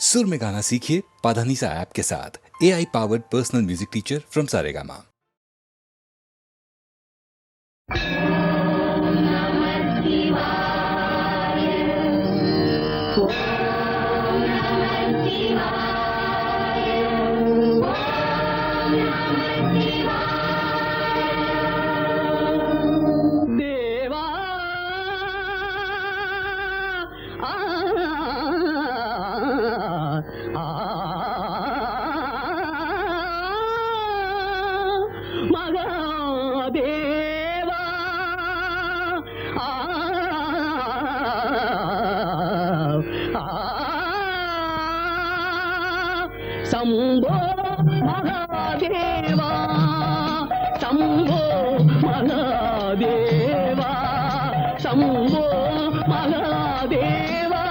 सुर में गाना सीखिए पाधानीसा ऐप के साथ। AI powered personal music teacher from Saregama. Shambho Mahadeva Shambho Mahadeva Shambho Mahadeva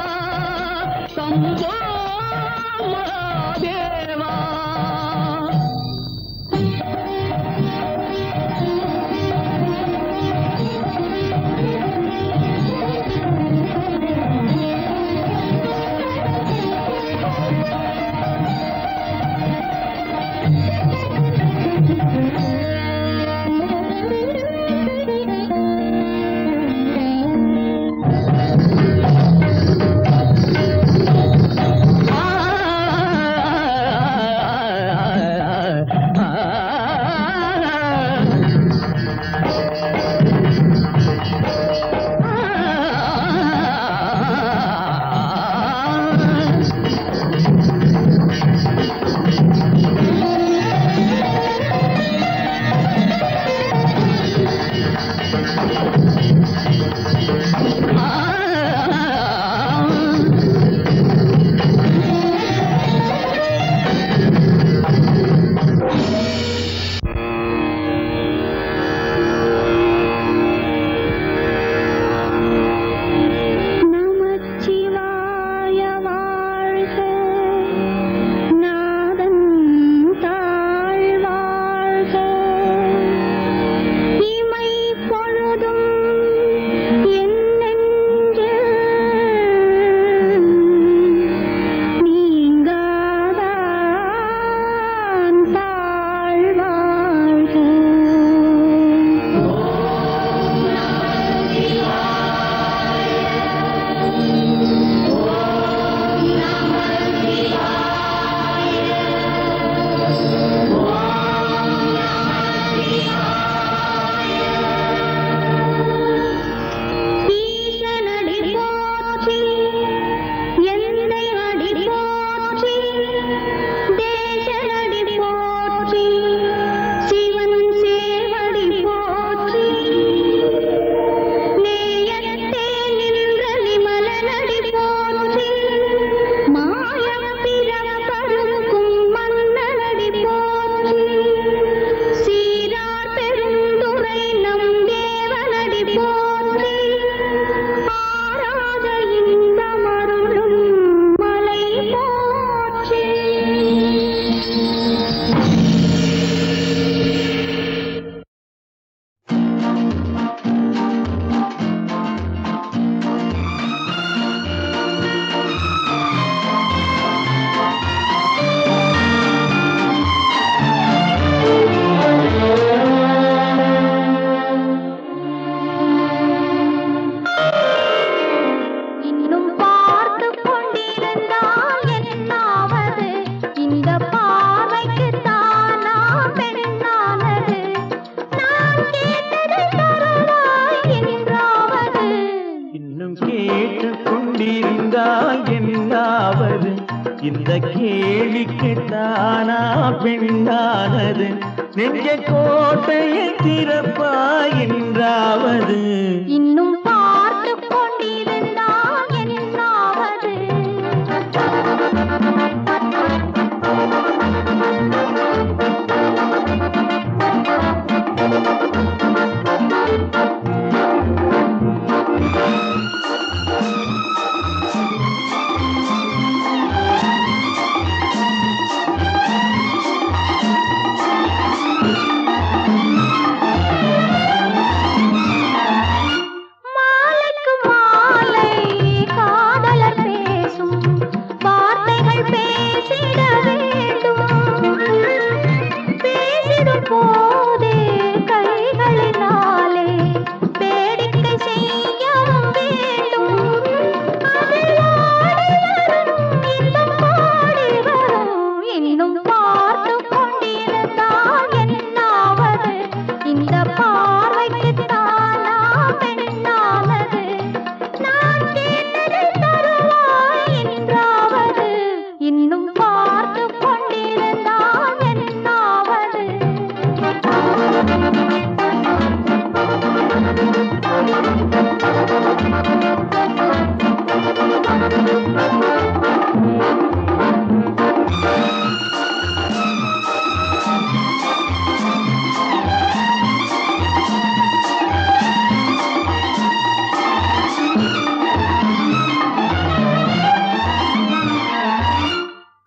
Shambho Mahadeva இந்த கேள்விக்கு தானா பெண்ணானது நெஞ்ச கோட்டையை திறப்பா என்றாவது இன்னும் பார்த்து கொண்டிருந்தால் என்னாவது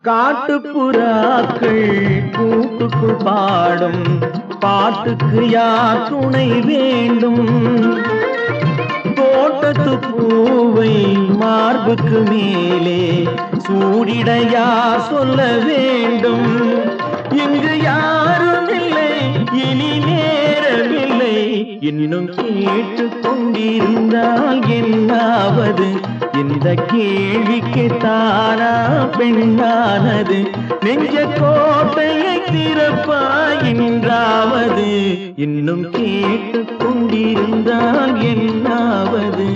காட்டுப்புறாக்கள் கூட்டுக்குள் பாடும் பாட்டுக்கு யார் துணை வேண்டும்? தோட்டத்து பூவை மார்புக்கு மேலே சூடிட யார் சொல்ல வேண்டும்? இங்கு யாரும் இல்லை, இனி நேரமில்லை, இன்னும் கேட்டு கொண்டிருந்தால் என்னாவது? இந்த கேள்விக்கு தானா பெண்ணானது? நெஞ்ச கோட்டையை திறப்பாயின்றாவது? இன்னும் கேட்டு கொண்டிருந்தால் என்னாவது?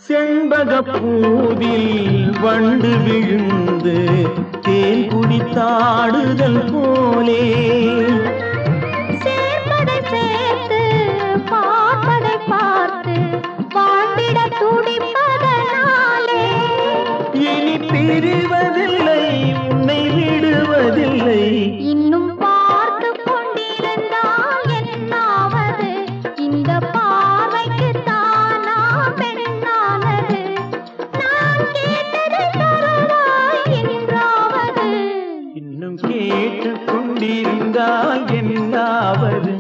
செண்பகப்பூவில் வண்டு விழுந்து தேன் குடித்தாடுதல் போலே சேர்ப்பதை சேர்த்து பார்ப்பதை பார்த்து வாழ்ந்திட துடிப்பதனாலே இனி பிரிவதில்லை, உன்னை விடுவதில்லை. இன்னும் பார்த்து கொண்டிருந்தால் என்னாவது? இந்த பார்வைக்கு தானா பெண்ணானது? நான் கேட்டதை தருவாய் என்றாவது? இன்னும் கேட்டு கொண்டிருந்தால் என்னாவது?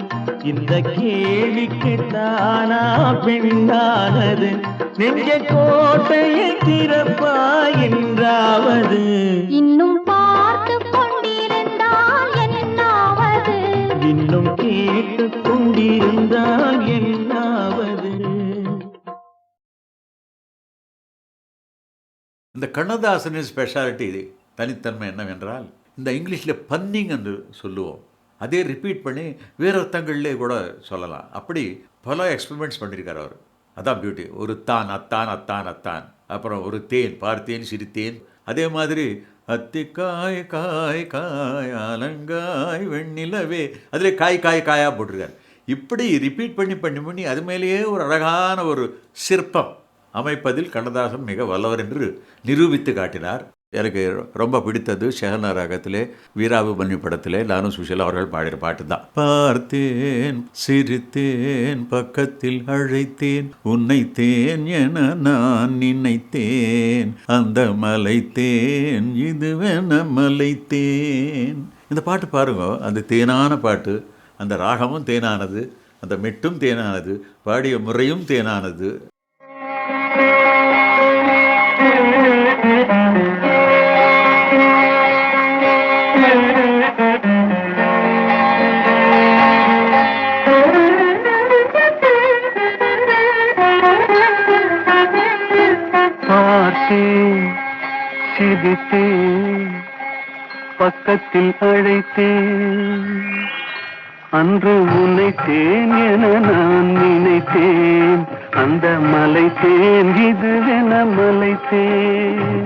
இந்த கேள்விக்கு தானா பெண்ணானது? நெஞ்ச கோட்டையை திறப்பாய் என்றாவது? இன்னும் பார்த்து கொண்டிருந்தால் என்னாவது? இன்னும் கேட்டு கொண்டிருந்தால் என்னாவது? இந்த கண்ணதாசனின் ஸ்பெஷாலிட்டி தனித்தன்மை என்னவென்றால், இந்த இங்கிலீஷில் பன்னிங் என்று சொல்லுவோம், அதே ரிப்பீட் பண்ணி வேறு அர்த்தங்கள்லே கூட சொல்லலாம். அப்படி பல எக்ஸ்பெரிமெண்ட்ஸ் பண்ணியிருக்கார் அவர். அதான் பியூட்டி. ஒரு தான், அத்தான், அத்தான், அத்தான், அப்புறம் ஒரு தேன், பார்த்தேன், சிரித்தேன். அதே மாதிரி அத்திக்காய் காய் காய் அலங்காய் வெண்ணிலவே, அதில் காய் காய் காயாக போட்டிருக்கார். இப்படி ரிப்பீட் பண்ணி பண்ணி பண்ணி அது மேலேயே ஒரு அழகான ஒரு சிற்பம் அமைப்பதில் கண்ணதாசன் மிக வல்லவர் என்று நிரூபித்து காட்டினார். எனக்கு ரொம்ப பிடித்தது ஷெஹனா ராகத்திலே வீராபிமன்யு படத்திலே நானும் சுஷீலா அவர்கள் பாடிற பாட்டு தான். பார்த்தேன், சிரித்தேன், பக்கத்தில் அழைத்தேன், உன்னை தேன் என நான் நினைத்தேன், அந்த மலைத்தேன் இதுவென மலைத்தேன். இந்த பாட்டு பாருங்க, அந்த தேனான பாட்டு, அந்த ராகமும் தேனானது, அந்த மெட்டும் தேனானது, பாடிய முறையும் தேனானது. பார்த்தேன், சிரித்தேன், பக்கத்தில் அழைத்தேன், அன்று உன்னை தேன் என நான் நினைத்தேன், அந்த மலைத்தேன் இதுவென மலைத்தேன்.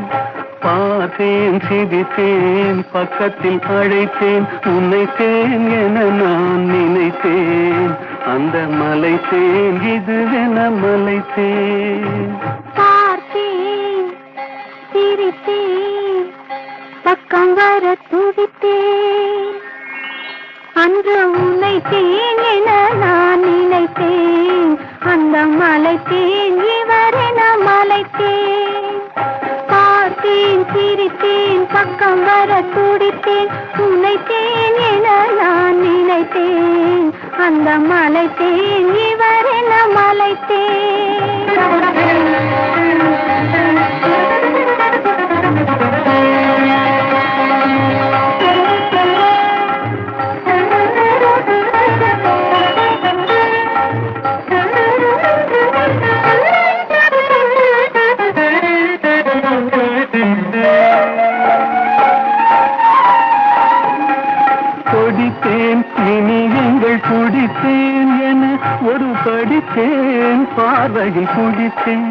பார்த்தேன், சிரித்தேன், பக்கத்தில் அழைத்தேன், உன்னை தேன் என நான் நினைத்தேன், அந்த மலைத்தேன் இதுவென மலைத்தேன். பார்த்தேன், சிரித்தேன், பக்கம் வர துடித்தேன், அன்று உன்னை தேன் என நான் நினைத்தேன், அந்த மலைத்தேன் இவரென மலைத்தேன். பார்த்தேன், சிரித்தேன், பக்கம் வர துடித்தேன், உன்னை தேன் என நான் நினைத்தேன், அந்த மலைத்தேன் இவரென மலைத்தேன். கொடித்தேன், இனியங்கள் குடித்தேன் என ஒரு படித்தேன், பார்வையில் குடித்தேன்.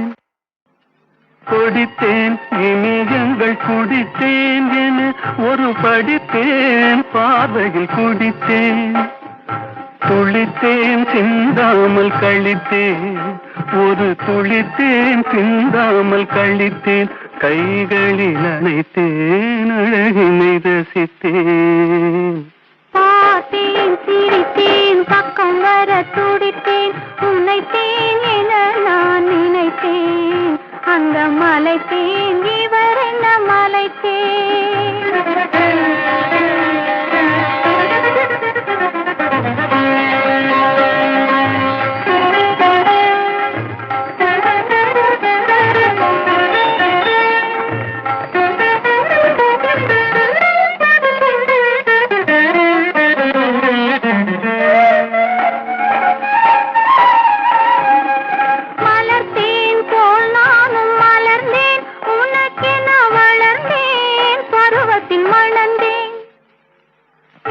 கொடித்தேன், இனியங்கள் குடித்தேன் என ஒரு படித்தேன், பார்வையில் குடித்தேன். துளித்தேன் சிந்தாமல் கழித்தேன், ஒரு துளித்தேன் சிந்தாமல் கழித்தேன், கைகளில் அணைத்தேன் அழகினை ரசித்தேன். பார்த்தேன் சிரித்தேன் பக்கம் வர துடித்தேன், உன்னைத்தேன் என நான் நினைத்தேன், அந்த மலைத்தேன் இவர் என்ன மலர்த்தேன் போல் நானும் மலர்ந்தேன், உனக்கென வளர்ந்தேன் பருவத்தில் மணந்தேன்.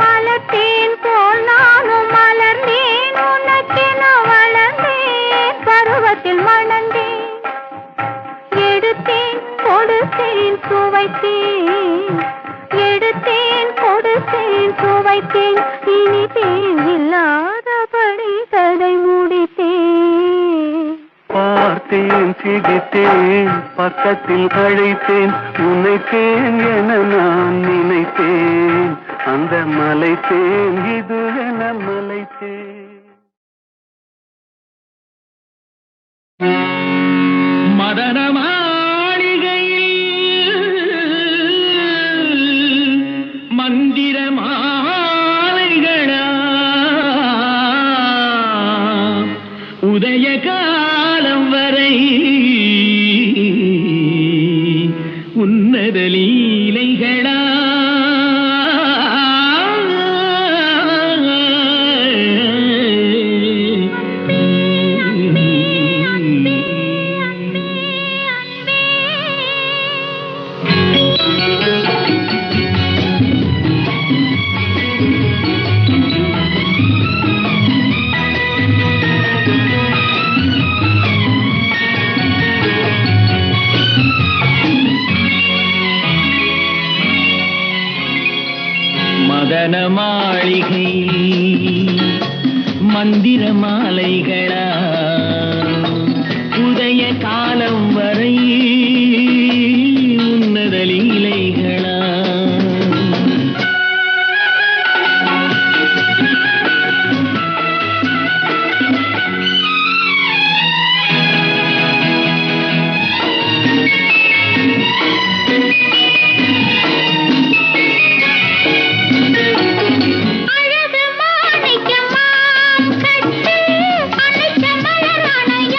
மலர்த்தேன் போல் நானும் மலர்ந்தேன், உனக்கென வளர்ந்தேன் பருவத்தில் மணந்தேன். எடுத்தேன் கொடுத்தேன் சுவைத்தேன், எடுத்தேன் கொடுத்தேன் சுவைத்தேன், இனி தேன் இல்லாதபடி கதை முடித்தேன். பார்த்தேன் சிரித்தேன் பக்கத்தில் அழைத்தேன், உன்னைத்தேன் என நான் நினைத்தேன், அந்த மலைத்தேன் இது என மலைத்தேன். மதன மாளிகையில் மந்திர மாலைகளா, உதய காலம் வரை உன்னத லீலைகளா. மதன மாளிகை மந்திர மாலைகளா, உதய காலம் வரை உன்னத லீலைகளா. அழகு மாணிக்கமாம் கட்டி அணைக்க மலரணையாம்,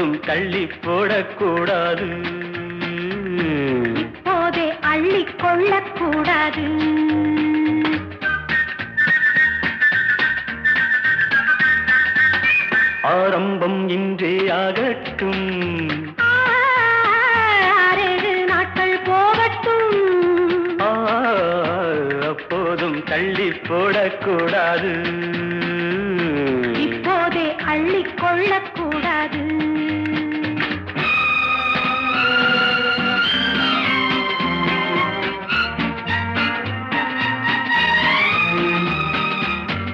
அப்போதும் தள்ளி போடக்கூடாது. இப்போதே அள்ளி கொள்ளக்கூடாது. ஆரம்பம் இன்றே ஆகட்டும், 6 நாட்கள் போகட்டும். அப்போதும் தள்ளி போடக்கூடாது. இப்போதே அள்ளி கொள்ளக்கூடாது.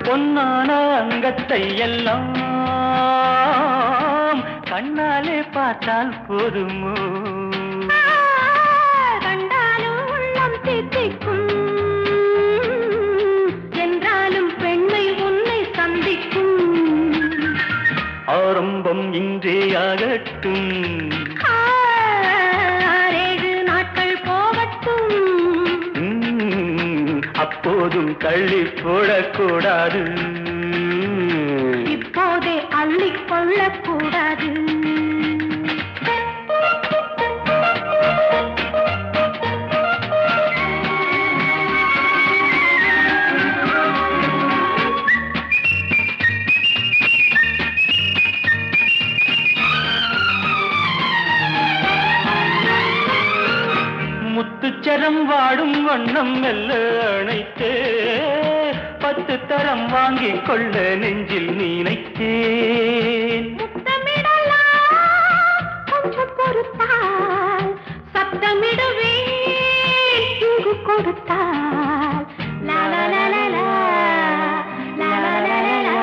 பொன்னான அங்கத்தை எல்லாம் கண்ணாலே பார்த்தால் போதுமோ, கண்டாலும் உள்ளம் தித்திக்கும், என்றாலும் பெண்மை உன்னை சந்திக்கும். ஆரம்பம் இன்றே ஆகட்டும், 6 நாட்கள் போகட்டும். அப்போதும் தள்ளி போடக்கூடாது. இப்போதே அள்ளி கொள்ளக்கூடாது. முத்துச்சரம் வாடும் வண்ணம் மெல்ல அணைத்தே, 10 தரம் வாங்கிக் கொள்ள நெஞ்சில் நினைத்தேன். முத்தமிடலாம் கொஞ்சம் பொறுத்தால், சத்தமிடுவேன் இங்கு கொடுத்தால். லா லா லா லா லா, லா லா லா லா லா.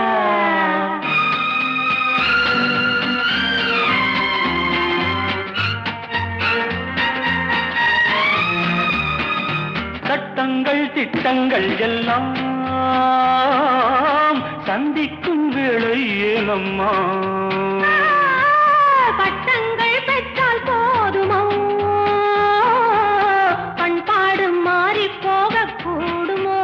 சட்டங்கள் திட்டங்கள் எல்லாம் சந்திக்கும் வேளை ஏனம்மா, பட்டங்கள் பெற்றால் போதுமோ, பண்பாடு மாறி போகக்கூடுமோ.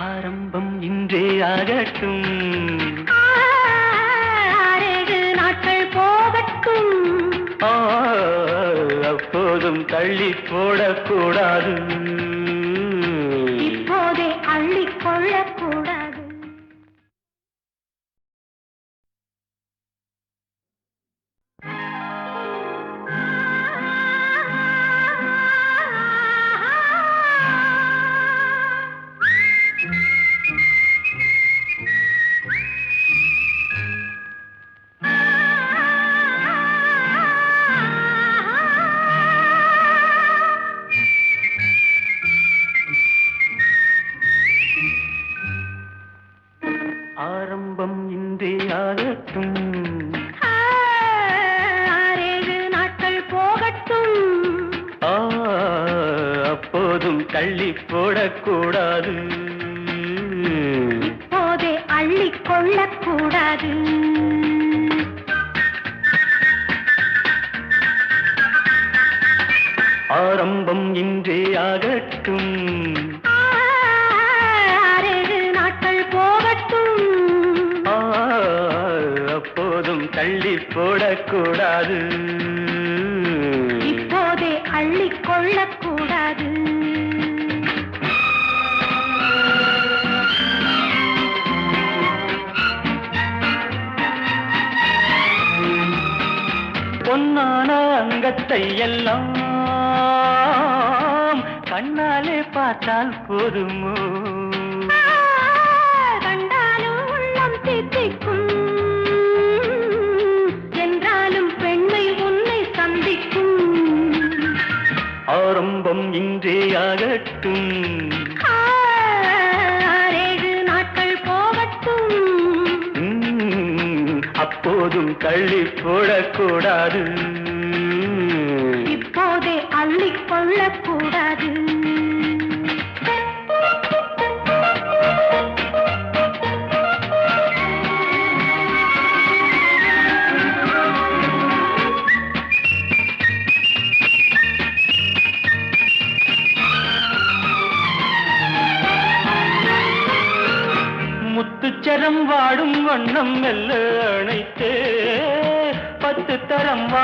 ஆரம்பம் இன்றே ஆகட்டும், 6 நாட்கள் போகட்டும். அப்போதும் தள்ளி போடக்கூடாது. இப்போதே அள்ளி கொள்ளக்கூடாது. ஆரம்பம் இன்றே ஆகட்டும், 6 நாட்கள் போகட்டும். அப்போதும் தள்ளி போடக்கூடாது. இப்போதே அள்ளி கொள்ளக்கூடாது. ஆரம்பம் இன்றே ஆகட்டும், 6 நாட்கள் போகட்டும். அப்போதும் தள்ளி போடக்கூடாது. இப்போதே அள்ளி கொள்ளக்கூடாது. பொன்னான அங்கத்தை எல்லாம் கண்ணாலே பார்த்தால் போதுமோ, கண்டாலும் உள்ளம் தித்திக்கும், என்றாலும் பெண்மை உன்னை சந்திக்கும். ஆரம்பம் இன்றே ஆகட்டும், 6 நாட்கள் போகட்டும். அப்போதும் தள்ளி போடக்கூடாது. இப்போதே அள்ளி கொள்ளக்கூடாது. முத்துச்சரம் வாடும் வண்ணம் மெல்ல அணைத்தே,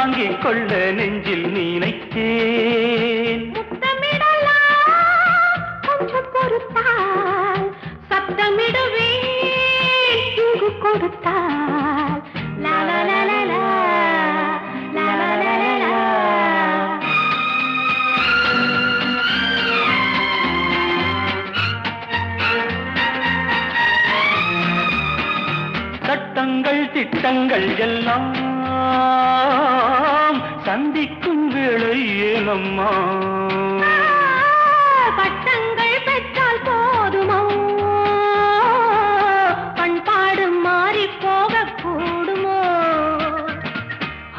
வாங்கிக் கொள்ள நெஞ்சில் நினைத்தேன். முத்தமிடலாம் கொஞ்சம் பொறுத்தால் சத்தமிடுவேன் இங்கு கொடுத்தால். லா லா லா லா லா, லா லா லா லா லா. சட்டங்கள் திட்டங்கள் எல்லாம் சந்திக்கும் வேளை ஏனம்மா? பட்டங்கள் பெற்றால் போதுமோ, பண்பாடு மாறி போக கூடுமோ?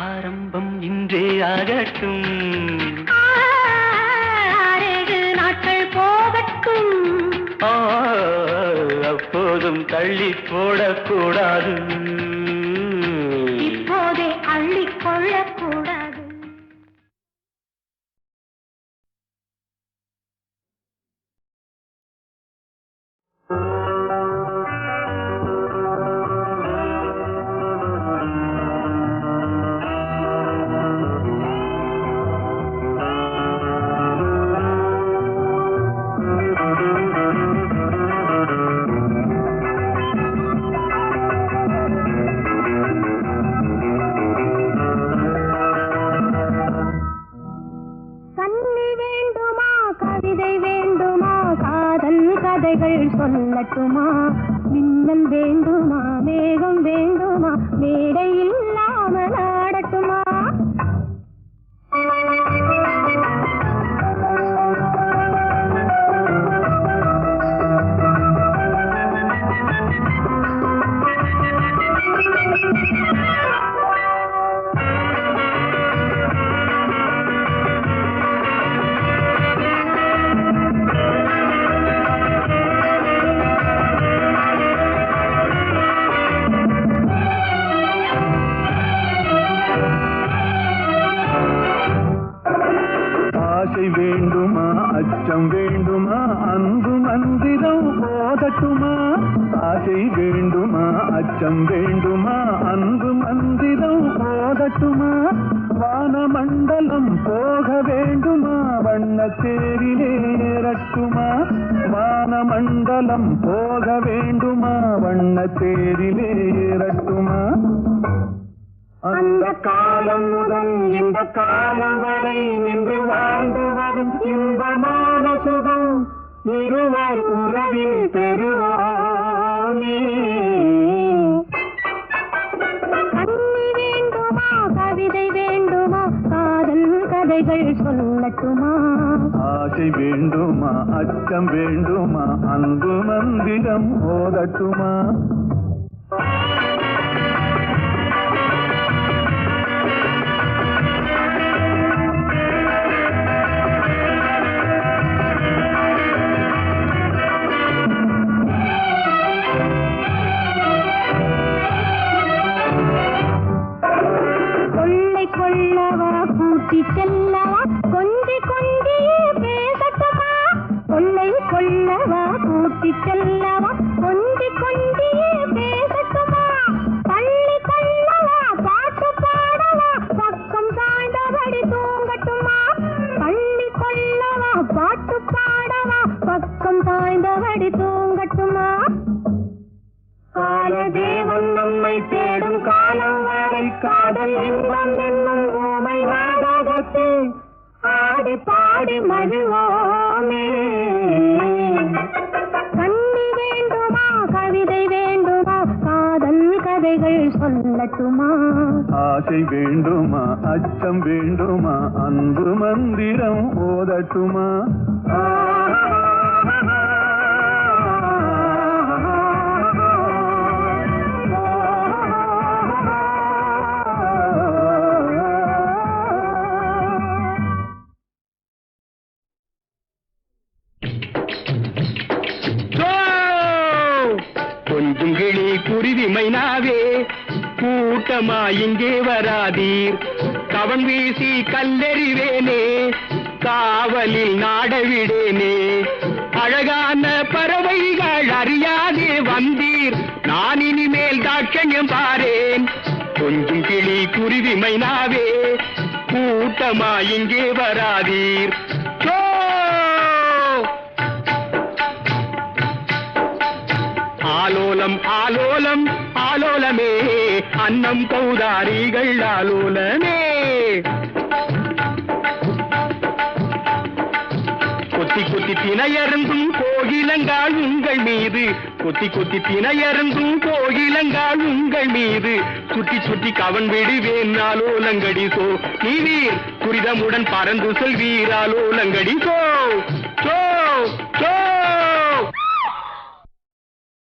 ஆரம்பம் இன்றே ஆகட்டும், 6 நாட்கள் போகட்டும். அப்போதும் தள்ளி போடக்கூடாது, இப்போதே அள்ளிக் கொள்ளக்கூடாது. கண்ணி வேண்டுமா, கவிதை வேண்டுமா, காதல் கதைகள் சொல்லட்டுமா? மின்னல் வேண்டுமா, மேகம் வேண்டுமா, மேடை இல்லாமல் ஆடட்டுமா? ஆசை வேண்டுமா, அச்சம் வேண்டுமா, அன்பு மந்திரம் போதட்டுமா? ஆசை வேண்டுமா, அச்சம் வேண்டுமா, அன்பு மந்திரம் போதட்டுமா? வானமண்டலம் போக வேண்டுமா, வண்ணத்தேரிலே ஏறட்டுமா? வானமண்டலம் போக வேண்டுமா, வண்ணத்தேரிலே ஏறட்டுமா? அந்த காலம் முதல் இந்த காலம் வரை நின்று வாழ்ந்து வரும் இன்பமான சுகம் இருவர் உறவில் பெறுவோமே. கண்ணி வேண்டுமா, கவிதை வேண்டுமா, காதல் கதைகள் சொல்லட்டுமா? ஆசை வேண்டுமா, அச்சம் வேண்டுமா, அன்பு மந்திரம் ஓதட்டுமா? கொள்ளவா கூட்டி செல்லவா, கொஞ்சி கொஞ்சியே பேசட்டுமா? கொள்ளை கொள்ளவா கூட்டி செல்லவா, கொஞ்சி கொஞ்சியே பேசட்டுமா? பள்ளி கொள்ளவா பாட்டு பாடவா, பக்கம் சாய்ந்தபடி தூங்கட்டுமா? பள்ளி கொள்ளவா பாட்டு பாடவா, பக்கம் சாய்ந்தபடி தூங்கட்டுமா? காலதேவன் நம்மை தேடும் காலம் வரை காதல் இன்பம் என்னும் ஊமை நாடகத்தில் ஆடி பாடி மகிழ்வோமே. கண்ணி வேண்டுமா, கவிதை வேண்டுமா, காதல் கதைகள் சொல்லட்டுமா? ஆசை வேண்டுமா, அச்சம் வேண்டுமா, அன்பு மந்திரம் ஓதட்டுமா? கொஞ்சம் கிளி குருவி மைனாவே கூட்டமா இங்கே வராதீர், கவன் வீசி கல்லெறிவேனே, காவலில் நாடவிடேனே. அழகான பறவைகள் அறியாதே வந்தீர், நான் இனிமேல் தாட்சண்யம் பாரேன். கொஞ்சம் கிளி குருவி மைனாவே கூட்டமா இங்கே வராதீர். சோ! ஆலோலம் ஆலோலம் ஆலோலமே, அன்னம் கௌதாரிகள் ஆலோலமே. கொத்தி கொத்தி தினையருந்தும் கோகிலங்கால் உங்கள் மீது, கொத்தி கொத்தி தினையருந்தும் கோகிலங்கால் உங்கள் மீது, சுற்றி சுற்றி கவன் விடுவேன் ஆலோலங்கடி சோ. நீ வீர் துரிதமுடன் பறந்து செல்வீர் ஆலோலங்கடி சோ சோ சோ.